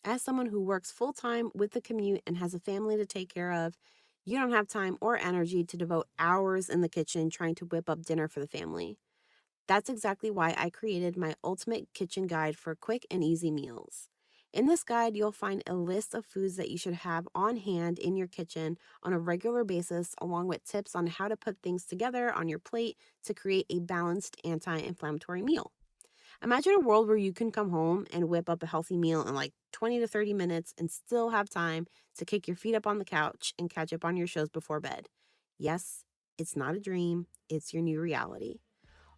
As someone who works full time with the commute and has a family to take care of, you don't have time or energy to devote hours in the kitchen trying to whip up dinner for the family. That's exactly why I created my ultimate kitchen guide for quick and easy meals. In this guide, you'll find a list of foods that you should have on hand in your kitchen on a regular basis, along with tips on how to put things together on your plate to create a balanced anti inflammatory meal. Imagine a world where you can come home and whip up a healthy meal in like 20 to 30 minutes and still have time to kick your feet up on the couch and catch up on your shows before bed. Yes, it's not a dream, it's your new reality.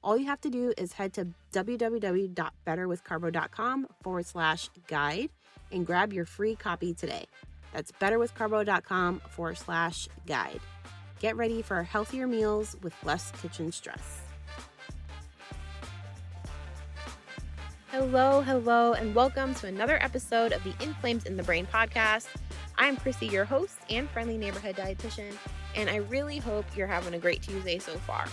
All you have to do is head to www.betterwithcarbo.com/guide and grab your free copy today. That's betterwithcarbo.com/guide. Get ready for healthier meals with less kitchen stress. Hello, and welcome to another episode of the Inflamed in the Brain podcast. I'm Krissy, your host and friendly neighborhood dietitian, and I really hope you're having a great Tuesday so far.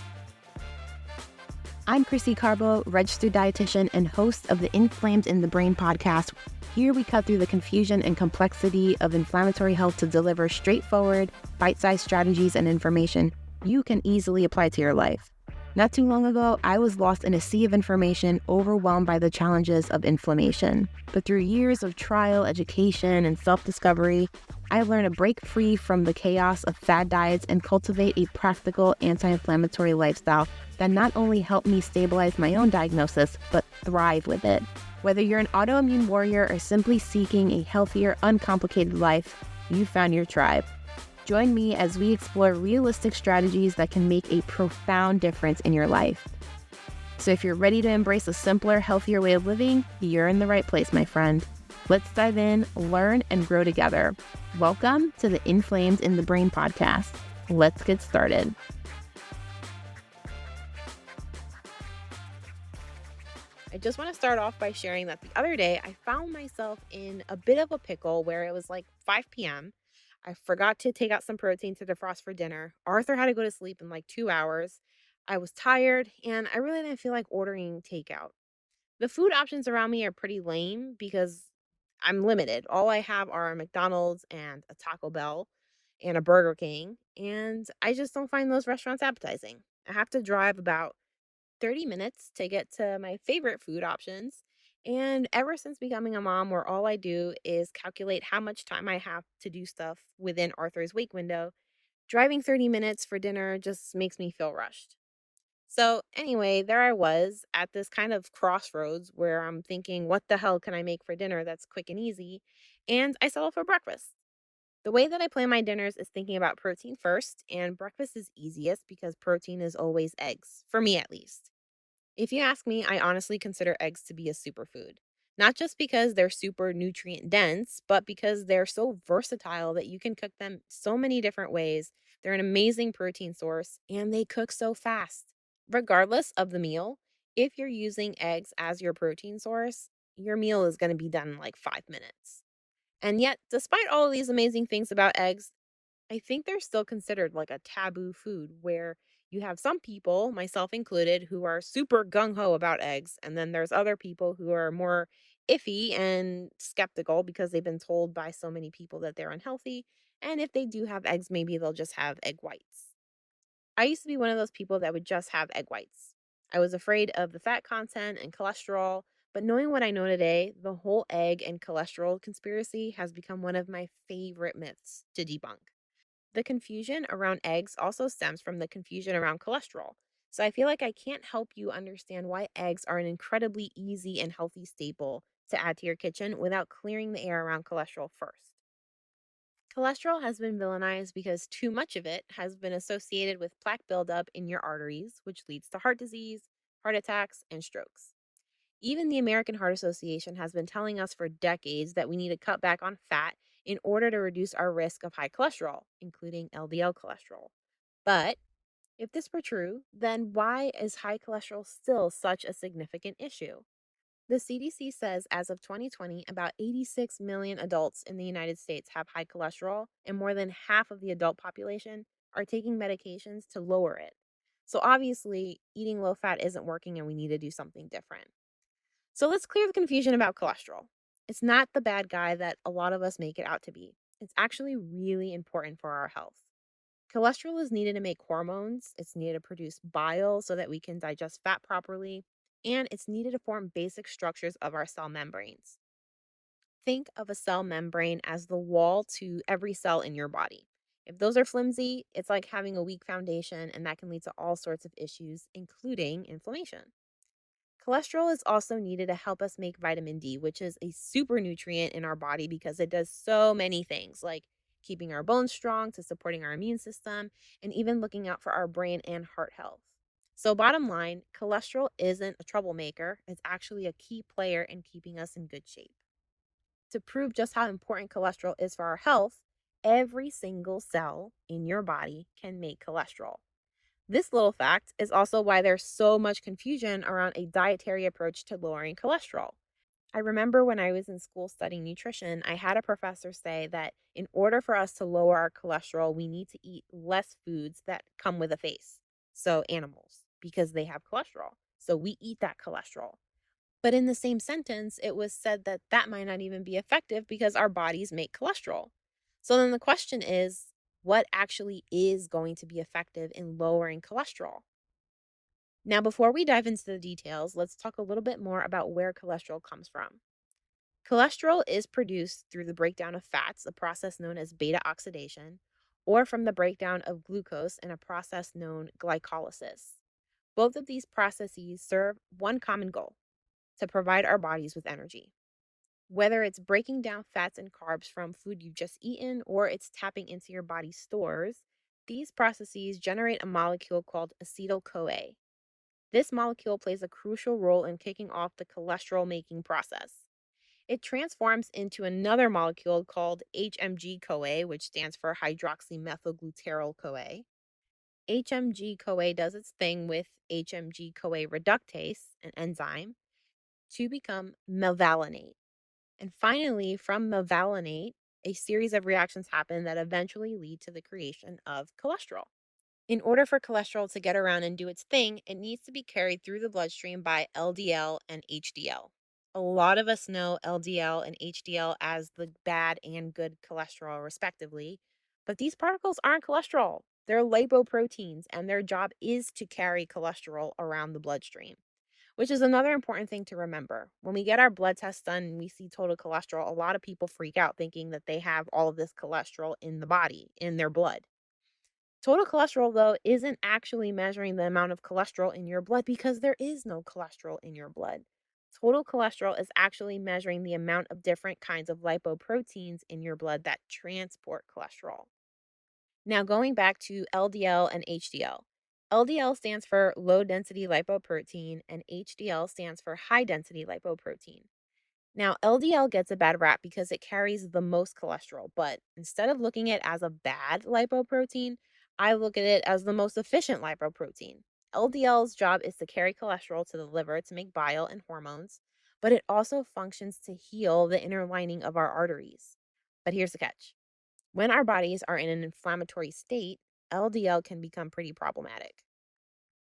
I'm Krissy Carbo, registered dietitian and host of the Inflamed in the Brain podcast. Here we cut through the confusion and complexity of inflammatory health to deliver straightforward, bite-sized strategies and information you can easily apply to your life. Not too long ago, I was lost in a sea of information, overwhelmed by the challenges of inflammation. But through years of trial, education, and self-discovery, I learned to break free from the chaos of fad diets and cultivate a practical anti-inflammatory lifestyle that not only helped me stabilize my own diagnosis, but thrive with it. Whether you're an autoimmune warrior or simply seeking a healthier, uncomplicated life, you found your tribe. Join me as we explore realistic strategies that can make a profound difference in your life. So if you're ready to embrace a simpler, healthier way of living, you're in the right place, my friend. Let's dive in, learn, and grow together. Welcome to the Inflamed in the Brain podcast. Let's get started. I just want to start off by sharing that the other day I found myself in a bit of a pickle where it was like 5 p.m. I forgot to take out some protein to defrost for dinner. Arthur had to go to sleep in like 2 hours. I was tired and I really didn't feel like ordering takeout. The food options around me are pretty lame because I'm limited. All I have are a McDonald's and a Taco Bell and a Burger King, and I just don't find those restaurants appetizing. I have to drive about 30 minutes to get to my favorite food options. And ever since becoming a mom, where all I do is calculate how much time I have to do stuff within Arthur's wake window, driving 30 minutes for dinner just makes me feel rushed. So, anyway, there I was at this kind of crossroads where I'm thinking, what the hell can I make for dinner that's quick and easy? And I settle for breakfast. The way that I plan my dinners is thinking about protein first, and breakfast is easiest because protein is always eggs, for me at least. If you ask me, I honestly consider eggs to be a superfood. Not just because they're super nutrient dense, but because they're so versatile that you can cook them so many different ways. They're an amazing protein source and they cook so fast. Regardless of the meal, if you're using eggs as your protein source, your meal is going to be done in like 5 minutes. And yet, despite all of these amazing things about eggs, I think they're still considered like a taboo food where you have some people, myself included, who are super gung ho about eggs. And then there's other people who are more iffy and skeptical because they've been told by so many people that they're unhealthy. And if they do have eggs, maybe they'll just have egg whites. I used to be one of those people that would just have egg whites. I was afraid of the fat content and cholesterol, but knowing what I know today, the whole egg and cholesterol conspiracy has become one of my favorite myths to debunk. The confusion around eggs also stems from the confusion around cholesterol. So I feel like I can't help you understand why eggs are an incredibly easy and healthy staple to add to your kitchen without clearing the air around cholesterol first. Cholesterol has been villainized because too much of it has been associated with plaque buildup in your arteries, which leads to heart disease, heart attacks, and strokes. Even the American Heart Association has been telling us for decades that we need to cut back on fat in order to reduce our risk of high cholesterol, including LDL cholesterol. But if this were true, then why is high cholesterol still such a significant issue? The CDC says as of 2020, about 86 million adults in the United States have high cholesterol, and more than half of the adult population are taking medications to lower it. So obviously, eating low fat isn't working and we need to do something different. So let's clear the confusion about cholesterol. It's not the bad guy that a lot of us make it out to be. It's actually really important for our health. Cholesterol is needed to make hormones, it's needed to produce bile so that we can digest fat properly, and it's needed to form basic structures of our cell membranes. Think of a cell membrane as the wall to every cell in your body. If those are flimsy, it's like having a weak foundation, and that can lead to all sorts of issues, including inflammation. Cholesterol is also needed to help us make vitamin D, which is a super nutrient in our body because it does so many things like keeping our bones strong, to supporting our immune system, and even looking out for our brain and heart health. So, bottom line, cholesterol isn't a troublemaker, it's actually a key player in keeping us in good shape. To prove just how important cholesterol is for our health, every single cell in your body can make cholesterol. This little fact is also why there's so much confusion around a dietary approach to lowering cholesterol. I remember when I was in school studying nutrition, I had a professor say that in order for us to lower our cholesterol, we need to eat less foods that come with a face. So, animals, because they have cholesterol. So, we eat that cholesterol. But in the same sentence, it was said that that might not even be effective because our bodies make cholesterol. So then the question is, what actually is going to be effective in lowering cholesterol? Now, before we dive into the details, let's talk a little bit more about where cholesterol comes from. Cholesterol is produced through the breakdown of fats, a process known as beta oxidation, or from the breakdown of glucose in a process known glycolysis. Both of these processes serve one common goal: to provide our bodies with energy. Whether it's breaking down fats and carbs from food you've just eaten or it's tapping into your body's stores, these processes generate a molecule called acetyl CoA. This molecule plays a crucial role in kicking off the cholesterol making process. It transforms into another molecule called HMG CoA, which stands for hydroxymethylglutarol CoA. HMG CoA does its thing with HMG CoA reductase, an enzyme, to become mevalonate. And finally, from mevalonate, a series of reactions happen that eventually lead to the creation of cholesterol. In order for cholesterol to get around and do its thing, it needs to be carried through the bloodstream by LDL and HDL. A lot of us know LDL and HDL as the bad and good cholesterol, respectively, but these particles aren't cholesterol. They're lipoproteins, and their job is to carry cholesterol around the bloodstream, which is another important thing to remember. When we get our blood tests done and we see total cholesterol, a lot of people freak out thinking that they have all of this cholesterol in the body, in their blood. Total cholesterol, though, isn't actually measuring the amount of cholesterol in your blood because there is no cholesterol in your blood. Total cholesterol is actually measuring the amount of different kinds of lipoproteins in your blood that transport cholesterol. Now, going back to LDL and HDL. LDL stands for low density lipoprotein, and HDL stands for high density lipoprotein. Now, LDL gets a bad rap because it carries the most cholesterol, but instead of looking at it as a bad lipoprotein, I look at it as the most efficient lipoprotein. LDL's job is to carry cholesterol to the liver to make bile and hormones, but it also functions to heal the inner lining of our arteries. But here's the catch: when our bodies are in an inflammatory state, LDL can become pretty problematic.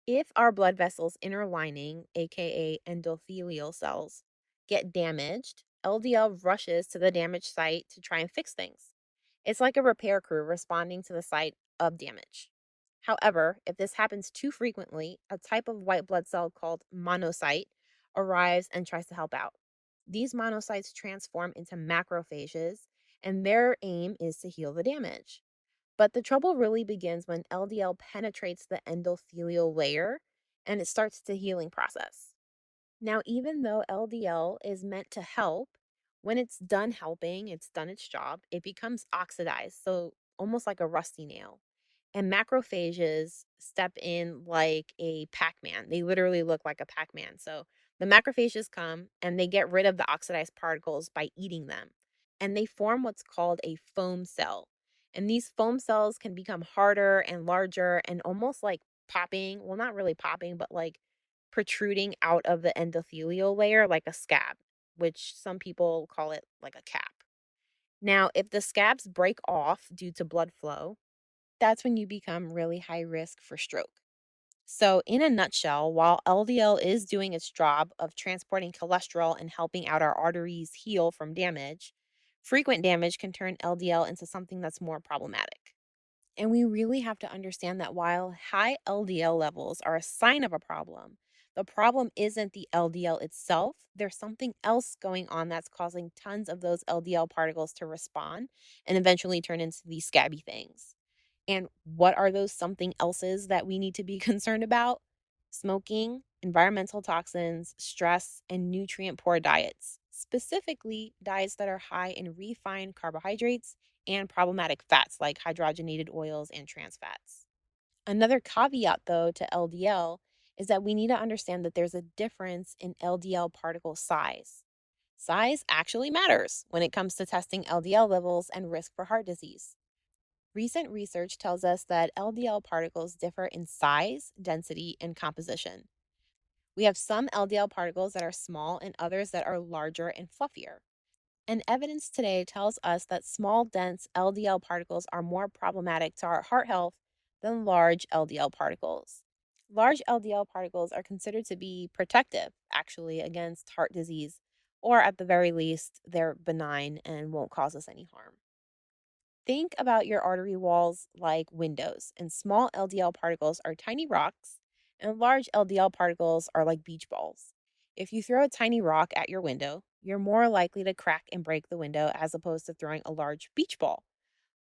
If our blood vessels' inner lining, aka endothelial cells, get damaged, LDL rushes to the damaged site to try and fix things. It's like a repair crew responding to the site of damage. However, if this happens too frequently, a type of white blood cell called monocyte arrives and tries to help out. These monocytes transform into macrophages, and their aim is to heal the damage. But the trouble really begins when LDL penetrates the endothelial layer and it starts the healing process. Now, even though LDL is meant to help, when it's done helping, it's done its job, it becomes oxidized, so almost like a rusty nail. And macrophages step in like a Pac Man. They literally look like a Pac Man. So the macrophages come and they get rid of the oxidized particles by eating them. And they form what's called a foam cell. And these foam cells can become harder and larger and almost like popping. Well, not really popping, but like protruding out of the endothelial layer like a scab, which some people call it like a cap. Now, if the scabs break off due to blood flow, that's when you become really high risk for stroke. So, in a nutshell, while LDL is doing its job of transporting cholesterol and helping out our arteries heal from damage, frequent damage can turn LDL into something that's more problematic. And we really have to understand that while high LDL levels are a sign of a problem, the problem isn't the LDL itself. There's something else going on that's causing tons of those LDL particles to respond and eventually turn into these scabby things. And what are those something else's that we need to be concerned about? Smoking, environmental toxins, stress, and nutrient poor diets, specifically diets that are high in refined carbohydrates and problematic fats like hydrogenated oils and trans fats. Another caveat, though, to LDL is that we need to understand that there's a difference in LDL particle size. Size actually matters when it comes to testing LDL levels and risk for heart disease. Recent research tells us that LDL particles differ in size, density, and composition. We have some LDL particles that are small and others that are larger and fluffier. And evidence today tells us that small, dense LDL particles are more problematic to our heart health than large LDL particles. Large LDL particles are considered to be protective, actually, against heart disease, or at the very least, they're benign and won't cause us any harm. Think about your artery walls like windows, and small LDL particles are tiny rocks, and large LDL particles are like beach balls. If you throw a tiny rock at your window, you're more likely to crack and break the window as opposed to throwing a large beach ball.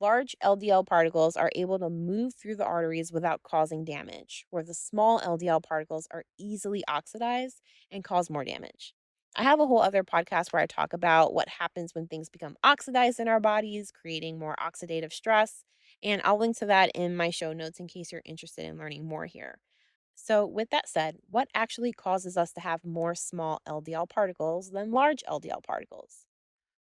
Large LDL particles are able to move through the arteries without causing damage, where the small LDL particles are easily oxidized and cause more damage. I have a whole other podcast where I talk about what happens when things become oxidized in our bodies, creating more oxidative stress. And I'll link to that in my show notes in case you're interested in learning more here. So, with that said, what actually causes us to have more small LDL particles than large LDL particles?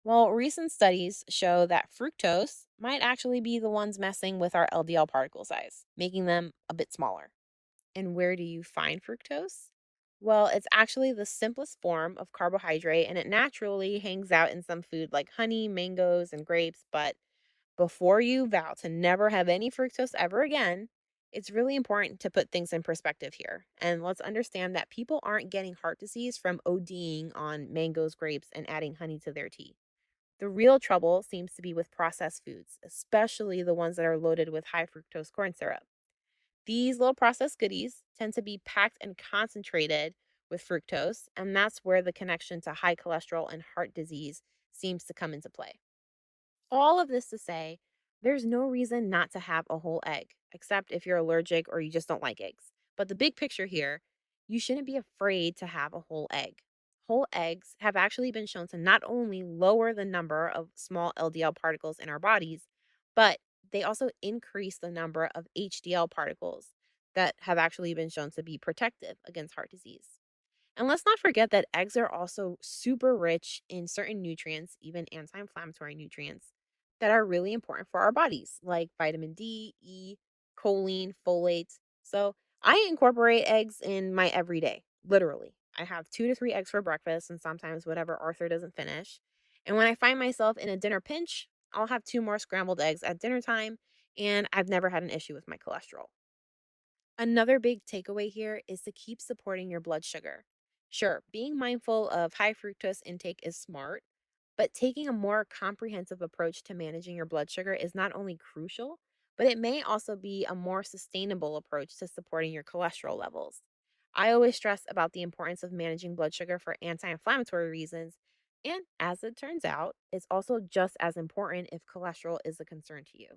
Well, recent studies show that fructose might actually be the ones messing with our LDL particle size, making them a bit smaller. And where do you find fructose? Well, it's actually the simplest form of carbohydrate and it naturally hangs out in some food like honey, mangoes, and grapes. But before you vow to never have any fructose ever again, it's really important to put things in perspective here. And let's understand that people aren't getting heart disease from ODing on mangoes, grapes, and adding honey to their tea. The real trouble seems to be with processed foods, especially the ones that are loaded with high fructose corn syrup. These little processed goodies tend to be packed and concentrated with fructose, and that's where the connection to high cholesterol and heart disease seems to come into play. All of this to say, there's no reason not to have a whole egg, except if you're allergic or you just don't like eggs. But the big picture here, you shouldn't be afraid to have a whole egg. Whole eggs have actually been shown to not only lower the number of small LDL particles in our bodies, but they also increase the number of HDL particles that have actually been shown to be protective against heart disease. And let's not forget that eggs are also super rich in certain nutrients, even anti inflammatory nutrients, that are really important for our bodies, like vitamin D, E, choline, folate. So I incorporate eggs in my everyday, literally. I have 2 to 3 eggs for breakfast and sometimes whatever Arthur doesn't finish. And when I find myself in a dinner pinch, I'll have 2 more scrambled eggs at dinner time. And I've never had an issue with my cholesterol. Another big takeaway here is to keep supporting your blood sugar. Sure, being mindful of high fructose intake is smart, but taking a more comprehensive approach to managing your blood sugar is not only crucial, but it may also be a more sustainable approach to supporting your cholesterol levels. I always stress about the importance of managing blood sugar for anti inflammatory reasons, and as it turns out, it's also just as important if cholesterol is a concern to you.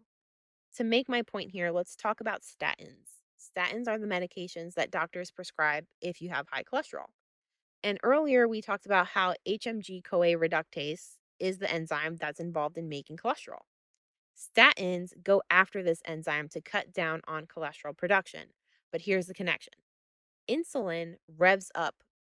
To make my point here, let's talk about statins. Statins are the medications that doctors prescribe if you have high cholesterol. And earlier we talked about how HMG CoA reductase is the enzyme that's involved in making cholesterol. Statins go after this enzyme to cut down on cholesterol production. But here's the connection. Insulin revs up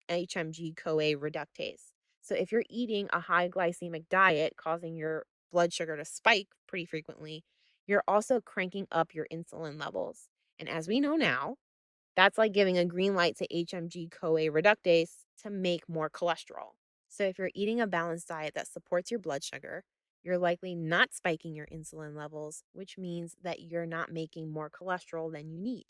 HMG CoA reductase. So if you're eating a high glycemic diet causing your blood sugar to spike pretty frequently, you're also cranking up your insulin levels. And as we know now, that's like giving a green light to HMG CoA reductase to make more cholesterol. So if you're eating a balanced diet that supports your blood sugar, you're likely not spiking your insulin levels, which means that you're not making more cholesterol than you need.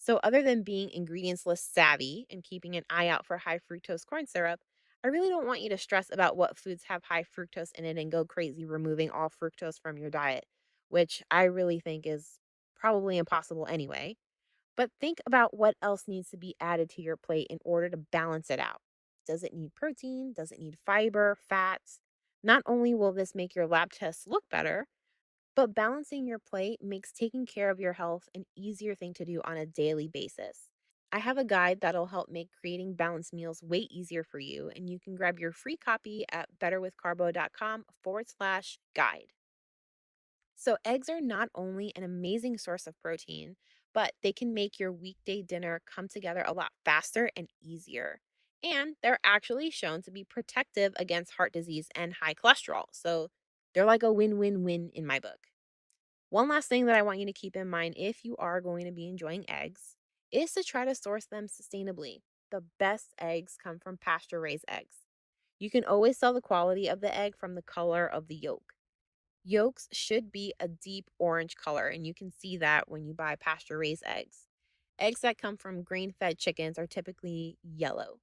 So, other than being ingredients list savvy and keeping an eye out for high fructose corn syrup, I really don't want you to stress about what foods have high fructose in it and go crazy removing all fructose from your diet, which I really think is probably impossible anyway. But think about what else needs to be added to your plate in order to balance it out. Does it need protein? Does it need fiber, fats? Not only will this make your lab tests look better, but balancing your plate makes taking care of your health an easier thing to do on a daily basis. I have a guide that'll help make creating balanced meals way easier for you, and you can grab your free copy at betterwithcarbo.com/guide. So, eggs are not only an amazing source of protein, but they can make your weekday dinner come together a lot faster and easier. And they're actually shown to be protective against heart disease and high cholesterol. So, they're like a win win win in my book. One last thing that I want you to keep in mind if you are going to be enjoying eggs is to try to source them sustainably. The best eggs come from pasture raised eggs. You can always tell the quality of the egg from the color of the yolk. Yolks should be a deep orange color, and you can see that when you buy pasture raised eggs. Eggs that come from grain fed chickens are typically yellow.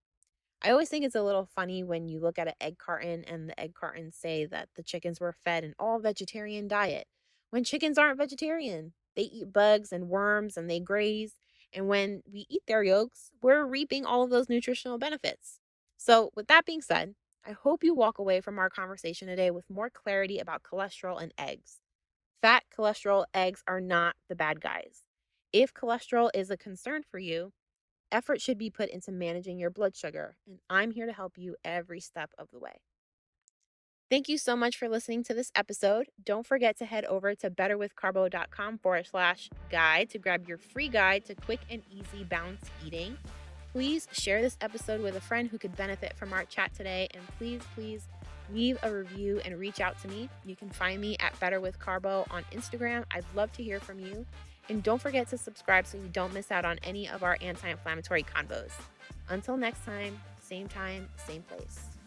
I always think it's a little funny when you look at an egg carton and the egg cartons say that the chickens were fed an all vegetarian diet when chickens aren't vegetarian. They eat bugs and worms and they graze. And when we eat their yolks, we're reaping all of those nutritional benefits. So, with that being said, I hope you walk away from our conversation today with more clarity about cholesterol and eggs. Fat, cholesterol, eggs are not the bad guys. If cholesterol is a concern for you, effort should be put into managing your blood sugar, and I'm here to help you every step of the way. Thank you so much for listening to this episode. Don't forget to head over to betterwithcarbo.com/guide to grab your free guide to quick and easy balanced eating. Please share this episode with a friend who could benefit from our chat today, and please leave a review and reach out to me. You can find me at betterwithcarbo on Instagram. I'd love to hear from you. And don't forget to subscribe so you don't miss out on any of our anti-inflammatory convos. Until next time, same place.